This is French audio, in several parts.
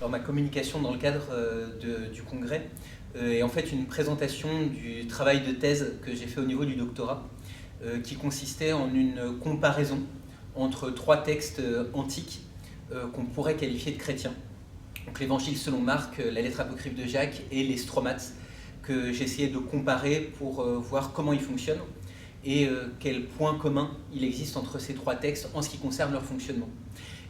Alors, ma communication dans le cadre du congrès est en fait une présentation du travail de thèse que j'ai fait au niveau du doctorat, qui consistait en une comparaison entre trois textes antiques qu'on pourrait qualifier de chrétiens. Donc l'Évangile selon Marc, la lettre apocryphe de Jacques et les Stromates, que j'essayais de comparer pour voir comment ils fonctionnent et quels points communs il existe entre ces trois textes en ce qui concerne leur fonctionnement.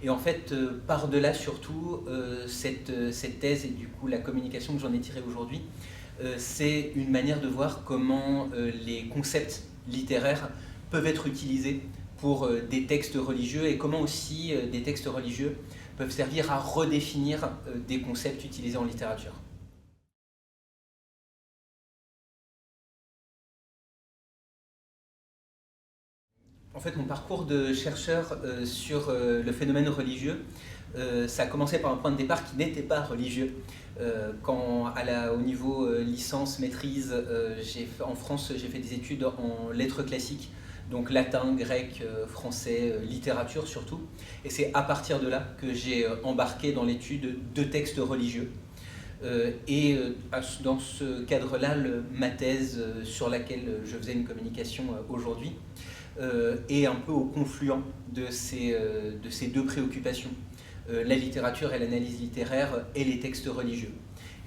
Et en fait, par-delà surtout, cette thèse et du coup la communication que j'en ai tirée aujourd'hui, c'est une manière de voir comment les concepts littéraires peuvent être utilisés pour des textes religieux et comment aussi des textes religieux peuvent servir à redéfinir des concepts utilisés en littérature. En fait, mon parcours de chercheur sur le phénomène religieux, ça a commencé par un point de départ qui n'était pas religieux. Quand au niveau licence, maîtrise, en France, j'ai fait des études en lettres classiques, donc latin, grec, français, littérature surtout. Et c'est à partir de là que j'ai embarqué dans l'étude de textes religieux. Dans ce cadre-là, ma thèse sur laquelle je faisais une communication aujourd'hui est un peu au confluent de ces deux préoccupations, la littérature et l'analyse littéraire et les textes religieux.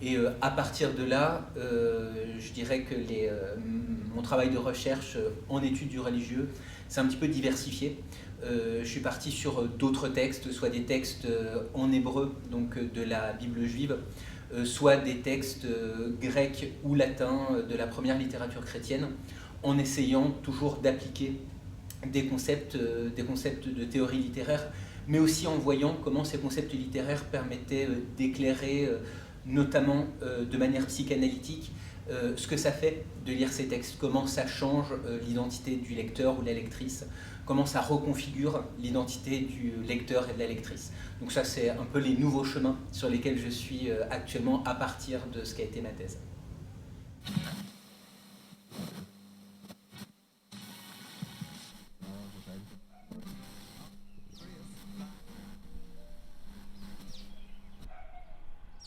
Et à partir de là, je dirais que mon travail de recherche en études du religieux s'est un petit peu diversifié. Je suis parti sur d'autres textes, soit des textes en hébreu, donc de la Bible juive, soit des textes grecs ou latins de la première littérature chrétienne, en essayant toujours d'appliquer des concepts de théorie littéraire, mais aussi en voyant comment ces concepts littéraires permettaient d'éclairer, notamment de manière psychanalytique, ce que ça fait de lire ces textes, comment ça change l'identité du lecteur ou de la lectrice, comment ça reconfigure l'identité du lecteur et de la lectrice. Donc ça, c'est un peu les nouveaux chemins sur lesquels je suis actuellement à partir de ce qu'a été ma thèse.